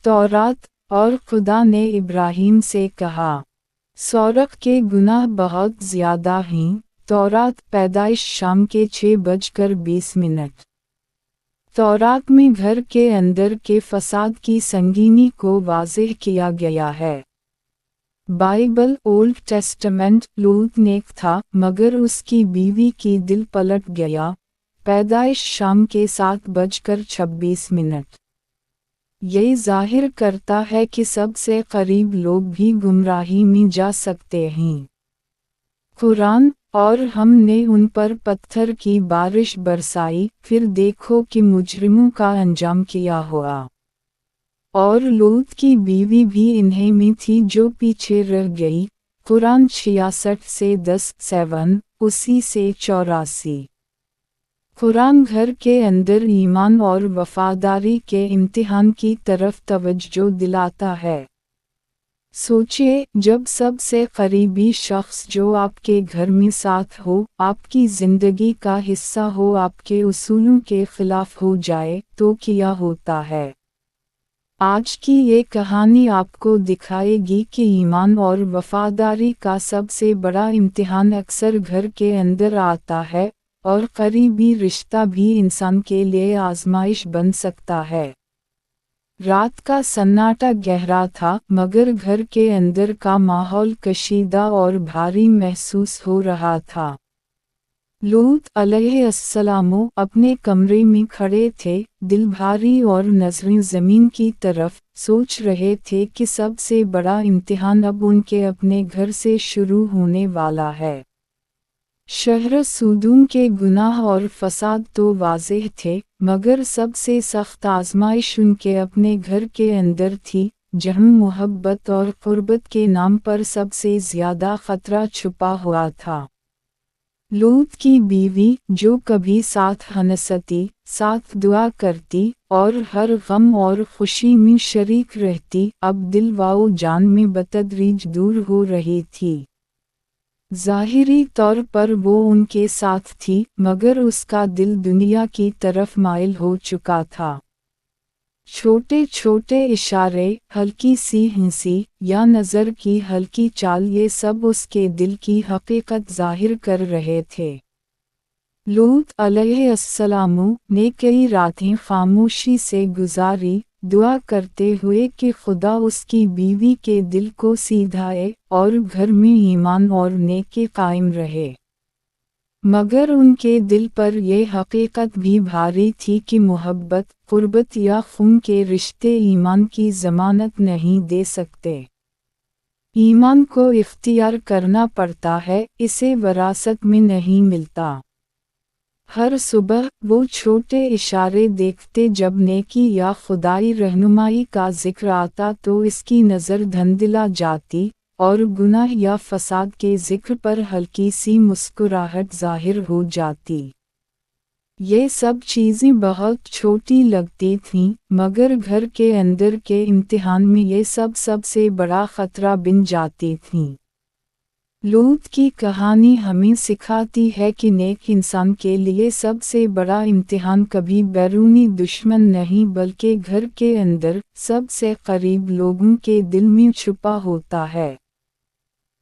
तौरात। और खुदा ने इब्राहिम से कहा, सौरख के गुनाह बहुत ज़्यादा हैं। तौरात पैदाइश शाम के 6:20। तौरात में घर के अंदर के फसाद की संगीनी को वाज़ेह किया गया है। बाइबल ओल्ड टेस्टामेंट लूत नेक था मगर उसकी बीवी की दिल पलट गया। पैदाइश शाम के 7:26। ये ज़ाहिर करता है कि सबसे करीब लोग भी गुमराही में जा सकते हैं। कुरान, और हमने उन पर पत्थर की बारिश बरसाई, फिर देखो कि मुजरिमों का अंजाम क्या हुआ। और लूत की बीवी भी इन्हीं में थी जो पीछे रह गई। कुरान 66:10-7, उसी से 84। कुरान घर के अंदर ईमान और वफादारी के इम्तिहान की तरफ तवज्जो दिलाता है। सोचिए, जब सबसे करीबी शख्स जो आपके घर में साथ हो, आपकी ज़िंदगी का हिस्सा हो, आपके उसूलों के खिलाफ हो जाए, तो क्या होता है। आज की ये कहानी आपको दिखाएगी कि ईमान और वफादारी का सबसे बड़ा इम्तिहान अक्सर घर के अंदर आता है, और करीबी रिश्ता भी इंसान के लिए आजमाइश बन सकता है। रात का सन्नाटा गहरा था मगर घर के अंदर का माहौल कशीदा और भारी महसूस हो रहा था। लूत अलैहिस्सलाम अपने कमरे में खड़े थे, दिल भारी और नज़रें ज़मीन की तरफ, सोच रहे थे कि सबसे बड़ा इम्तिहान अब उनके अपने घर से शुरू होने वाला है। शहर सुदूम के गुनाह और फसाद तो वाज़ेह थे, मगर सबसे सख्त आजमाइश उनके अपने घर के अंदर थी, जहाँ मोहब्बत और क़ुर्बत के नाम पर सबसे ज़्यादा ख़तरा छुपा हुआ था। लूत की बीवी, जो कभी साथ हंसती, साथ दुआ करती, और हर गम और खुशी में शरीक रहती, अब दिल व जान में बतदरीज दूर हो रही थी। ज़ाहिरी तौर पर वो उनके साथ थी, मगर उसका दिल दुनिया की तरफ माइल हो चुका था। छोटे छोटे इशारे, हल्की सी हंसी, या नज़र की हल्की चाल, ये सब उसके दिल की हकीकत ज़ाहिर कर रहे थे। लूत अलैहिस्सलाम ने कई रातें खामोशी से गुजारी, दुआ करते हुए कि खुदा उसकी बीवी के दिल को सीधाए और घर में ईमान और नेकी कायम रहे। मगर उनके दिल पर यह हकीकत भी भारी थी कि मोहब्बत, क़ुर्बत या खून के रिश्ते ईमान की ज़मानत नहीं दे सकते। ईमान को इख्तियार करना पड़ता है, इसे विरासत में नहीं मिलता। हर सुबह वो छोटे इशारे देखते, जब नेकी या खुदाई रहनुमाई का जिक्र आता तो इसकी नज़र धंधिला जाती, और गुनाह या फसाद के जिक्र पर हल्की सी मुस्कुराहट ज़ाहिर हो जाती। ये सब चीज़ें बहुत छोटी लगती थीं, मगर घर के अंदर के इम्तिहान में ये सब सबसे बड़ा ख़तरा बन जाती थीं। लूत की कहानी हमें सिखाती है कि नेक इंसान के लिए सबसे बड़ा इम्तिहान कभी बैरूनी दुश्मन नहीं बल्कि घर के अंदर सबसे करीब लोगों के दिल में छुपा होता है।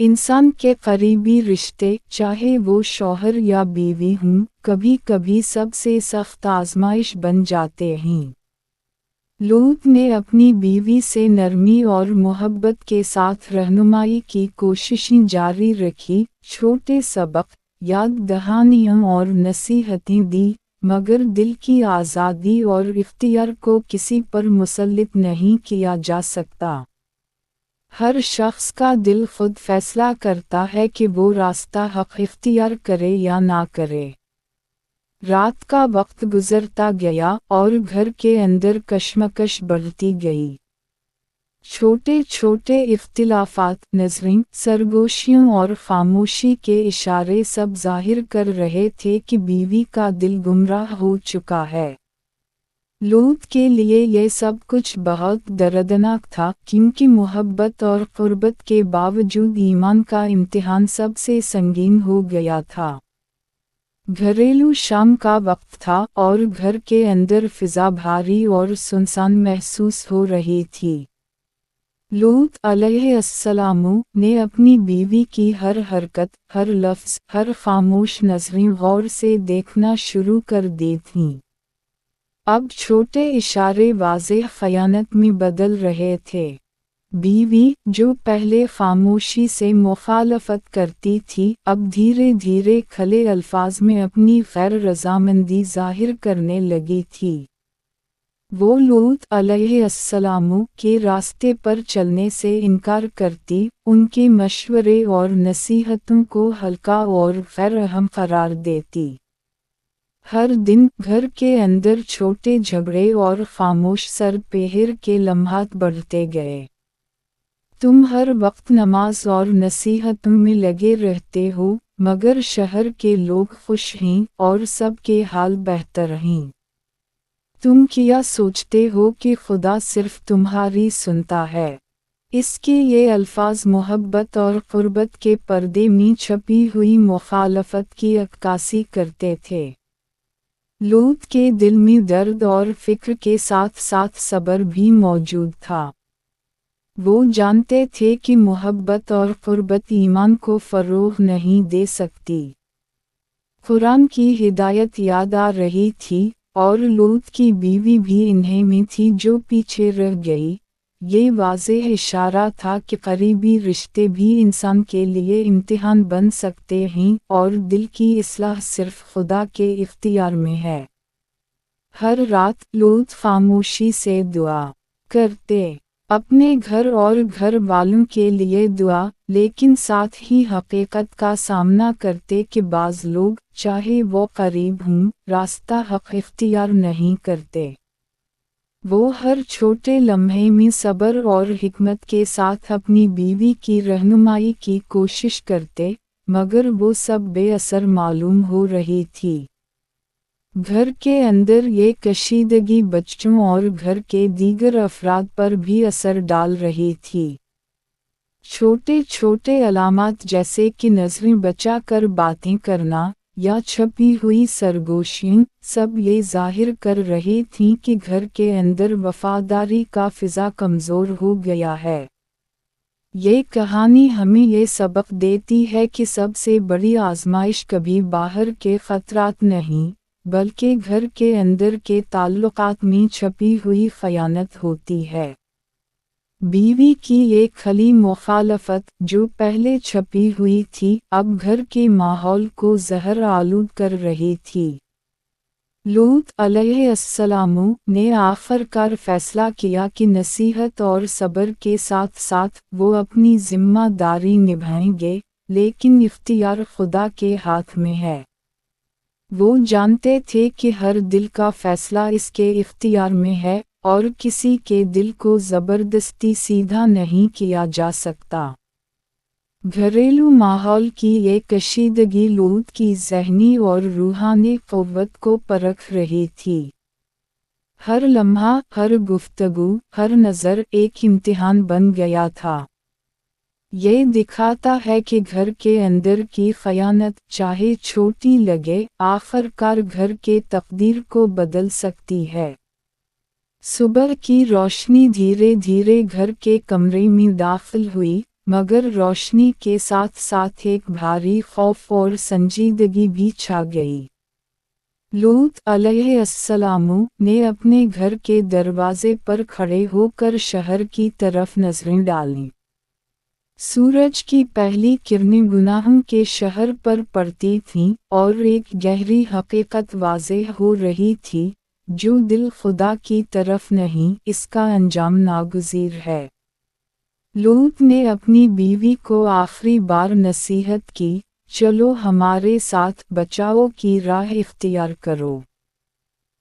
इंसान के करीबी रिश्ते, चाहे वो शौहर या बीवी हों, कभी कभी सबसे सख्त आजमाइश बन जाते हैं। लूत ने अपनी बीवी से नरमी और मोहब्बत के साथ रहनुमाई की कोशिशें जारी रखी, छोटे सबक, याद दहानियाँ और नसीहतें दी, मगर दिल की आज़ादी और इख्तियार को किसी पर मुसल्लित नहीं किया जा सकता। हर शख्स का दिल खुद फैसला करता है कि वो रास्ता हक़ इख्तियार करे या ना करे। रात का वक्त गुजरता गया और घर के अंदर कशमकश बढ़ती गई। छोटे छोटे इख्तिलाफात, नज़रें, सरगोशियों और खामोशी के इशारे सब ज़ाहिर कर रहे थे कि बीवी का दिल गुमराह हो चुका है। लूत के लिए यह सब कुछ बहुत दर्दनाक था, क्योंकि मोहब्बत और क़ुर्बत के बावजूद ईमान का इम्तिहान सबसे संगीन हो गया था। घरेलू शाम का वक्त था और घर के अंदर फिजा भारी और सुनसान महसूस हो रही थी। लूत अलैहिस्सलाम ने अपनी बीवी की हर हरकत, हर लफ्ज़, हर खामोश नज़रें गौर से देखना शुरू कर दी थीं। अब छोटे इशारे वाज़ेह खयानत में बदल रहे थे। बीवी, जो पहले खामोशी से मुखालफत करती थी, अब धीरे धीरे खले अल्फाज में अपनी गैर रज़ामंदी ज़ाहिर करने लगी थी। वो लूत अलैहिस्सलाम के रास्ते पर चलने से इनकार करती, उनके मशवरे और नसीहतों को हल्का और गैर अहम करार देती। हर दिन घर के अंदर छोटे झगड़े और खामोश सर पेहर के लम्हात बढ़ते गए। तुम हर वक्त नमाज और नसीहतों में लगे रहते हो, मगर शहर के लोग खुश हैं और सबके हाल बेहतर हैं। तुम क्या सोचते हो कि खुदा सिर्फ तुम्हारी सुनता है? इसके ये अल्फाज मोहब्बत और क़ुर्बत के पर्दे में छपी हुई मुखालफत की अक्कासी करते थे। लूत के दिल में दर्द और फिक्र के साथ साथ सब्र भी मौजूद था। वो जानते थे कि मोहब्बत और क़ुर्बत ईमान को फ़रोग़ नहीं दे सकती। कुरान की हिदायत याद आ रही थी, और लूत की बीवी भी इन्हीं में थी जो पीछे रह गई। ये वाज़ेह इशारा था कि करीबी रिश्ते भी इंसान के लिए इम्तिहान बन सकते हैं और दिल की इस्लाह सिर्फ खुदा के इख्तियार में है। हर रात लूत खामोशी से दुआ करते, अपने घर और घर वालों के लिए दुआ, लेकिन साथ ही हकीकत का सामना करते कि बाज़ लोग, चाहे वो करीब हों, रास्ता हक़ इख्तियार नहीं करते। वो हर छोटे लम्हे में सब्र और हिकमत के साथ अपनी बीवी की रहनुमाई की कोशिश करते, मगर वो सब बेअसर मालूम हो रही थी। घर के अंदर ये कशीदगी बच्चों और घर के दीगर अफराद पर भी असर डाल रही थी। छोटे छोटे अलामात जैसे कि नज़रें बचा कर बातें करना या छपी हुई सरगोशियाँ, सब ये ज़ाहिर कर रही थीं कि घर के अंदर वफ़ादारी का फ़िज़ा कमज़ोर हो गया है। ये कहानी हमें ये सबक देती है कि सबसे बड़ी आज़माइश कभी बाहर के ख़तरात नहीं, बल्कि घर के अंदर के ताल्लुकात में छपी हुई ख़यानत होती है। बीवी की एक खली मुखालफत, जो पहले छपी हुई थी, अब घर के माहौल को ज़हर आलूद कर रही थी। लूत अलैहिस्सलाम ने आखिरकार फ़ैसला किया कि नसीहत और सब्र के साथ साथ वो अपनी ज़िम्मेदारी निभाएंगे, लेकिन इख्तियार खुदा के हाथ में है। वो जानते थे कि हर दिल का फ़ैसला इसके इख्तियार में है, और किसी के दिल को ज़बरदस्ती सीधा नहीं किया जा सकता। घरेलू माहौल की ये कशीदगी लूत की ज़हनी और रूहानी क़ुव्वत को परख रही थी। हर लम्हा, हर गुफ्तगू, हर नज़र एक इम्तिहान बन गया था। ये दिखाता है कि घर के अंदर की ख़यानत, चाहे छोटी लगे, आखिरकार घर के तकदीर को बदल सकती है। सुबह की रोशनी धीरे धीरे घर के कमरे में दाखिल हुई, मगर रोशनी के साथ साथ एक भारी खौफ और संजीदगी भी छा गई। लूत अलैहिस्सलाम ने अपने घर के दरवाजे पर खड़े होकर शहर की तरफ नज़रें डालीं। सूरज की पहली किरणें गुनाहों के शहर पर पड़ती थीं, और एक गहरी हकीकत वाज़ेह हो रही थी, जो दिल खुदा की तरफ नहीं, इसका अंजाम नागुज़ीर है। लूत ने अपनी बीवी को आखिरी बार नसीहत की, चलो हमारे साथ बचाओ की राह इख्तियार करो।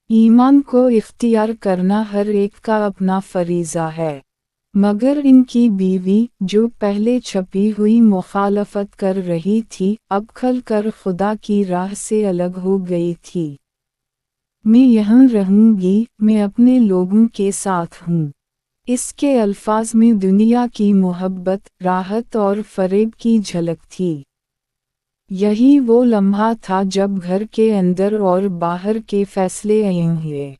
ईमान को इख्तियार करना हर एक का अपना फरीज़ा है, मगर इनकी बीवी, जो पहले छपी हुई मुखालफत कर रही थी, अब खल कर खुदा की राह से अलग हो गई थी। मैं यहाँ रहूँगी, मैं अपने लोगों के साथ हूँ। इसके अल्फाज में दुनिया की मोहब्बत, राहत और फ़रेब की झलक थी। यही वो लम्हा था जब घर के अंदर और बाहर के फैसले अयं हुए।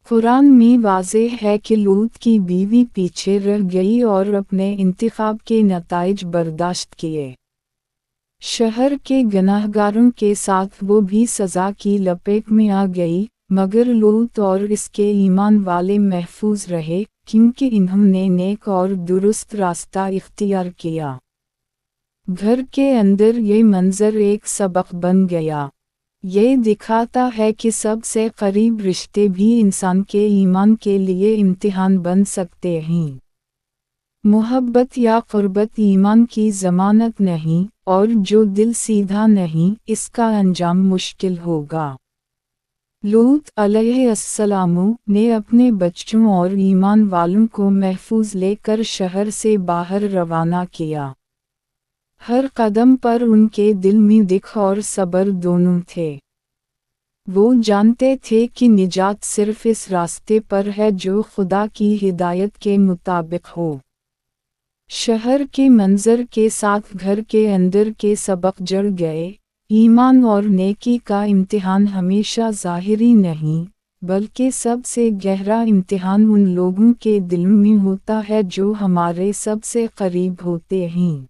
कुरान में वाज़ेह है कि लूत की बीवी पीछे रह गई और अपने इंतखाब के नताइज बर्दाश्त किए। शहर के गुनाहगारों के साथ वो भी सज़ा की लपेट में आ गई, मगर लूत और इसके ईमान वाले महफूज रहे, क्योंकि इन्होंने नेक और दुरुस्त रास्ता इख्तियार किया। घर के अंदर ये मंजर एक सबक बन गया। ये दिखाता है कि सबसे करीब रिश्ते भी इंसान के ईमान के लिए इम्तिहान बन सकते हैं। मोहब्बत या क़ुर्बत ईमान की ज़मानत नहीं, और जो दिल सीधा नहीं, इसका अंजाम मुश्किल होगा। लूत अलैहिस्सलाम ने अपने बच्चों और ईमान वालों को महफूज लेकर शहर से बाहर रवाना किया। हर कदम पर उनके दिल में दिख और सब्र दोनों थे। वो जानते थे कि निजात सिर्फ इस रास्ते पर है जो खुदा की हिदायत के मुताबिक हो। शहर के मंजर के साथ घर के अंदर के सबक जड़ गए। ईमान और नेकी का इम्तिहान हमेशा ज़ाहिरी नहीं, बल्कि सबसे गहरा इम्तिहान उन लोगों के दिल में होता है जो हमारे सबसे करीब होते हैं।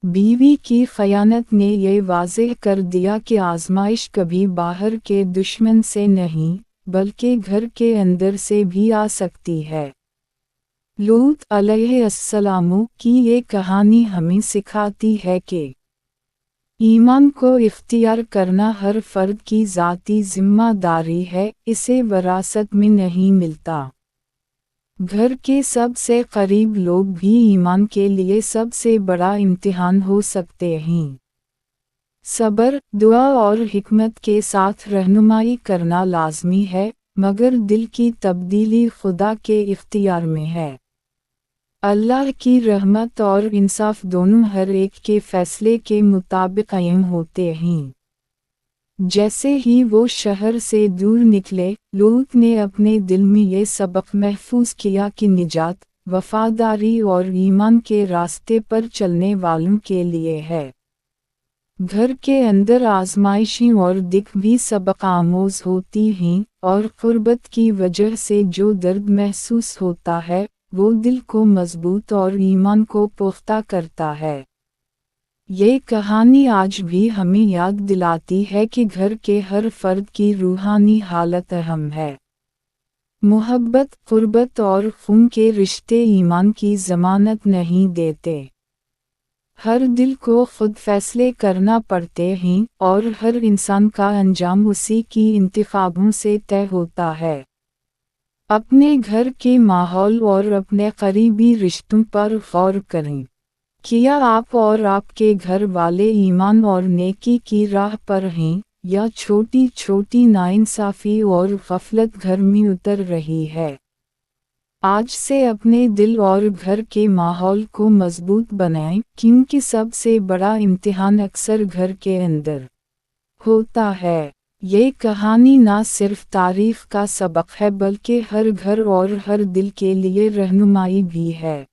बीवी की खयानत ने ये वाज़ेह कर दिया कि आजमाइश कभी बाहर के दुश्मन से नहीं, बल्कि घर के अंदर से भी आ सकती है। लूत अलैहिस्सलाम की ये कहानी हमें सिखाती है कि ईमान को इख्तियार करना हर फर्द की ज़ाती ज़िम्मेदारी है, इसे विरासत में नहीं मिलता। घर के सबसे करीब लोग भी ईमान के लिए सबसे बड़ा इम्तिहान हो सकते हैं। सब्र, दुआ और हिकमत के साथ रहनुमाई करना लाज़मी है, मगर दिल की तब्दीली खुदा के इख्तियार में है। अल्लाह की रहमत और इंसाफ दोनों हर एक के फैसले के मुताबिक कायम होते हैं। जैसे ही वो शहर से दूर निकले, लूत ने अपने दिल में ये सबक महफूज किया कि निजात, वफादारी और ईमान के रास्ते पर चलने वालों के लिए है। घर के अंदर आजमाइशें और दिक भी सबक आमोज होती हैं, और क़ुर्बत की वजह से जो दर्द महसूस होता है, वो दिल को मजबूत और ईमान को पुख्ता करता है। ये कहानी आज भी हमें याद दिलाती है कि घर के हर फर्द की रूहानी हालत अहम है। मोहब्बत, क़ुर्बत और खून के रिश्ते ईमान की ज़मानत नहीं देते। हर दिल को खुद फैसले करना पड़ते हैं, और हर इंसान का अंजाम उसी की इंतखाबों से तय होता है। अपने घर के माहौल और अपने करीबी रिश्तों पर गौर करें। क्या आप और आपके घर वाले ईमान और नेकी की राह पर हैं, या छोटी छोटी नाइंसाफ़ी और गफलत घर में उतर रही है? आज से अपने दिल और घर के माहौल को मजबूत बनाएं, क्योंकि सबसे बड़ा इम्तिहान अक्सर घर के अंदर होता है। ये कहानी ना सिर्फ तारीख़ का सबक है, बल्कि हर घर और हर दिल के लिए रहनुमाई भी है।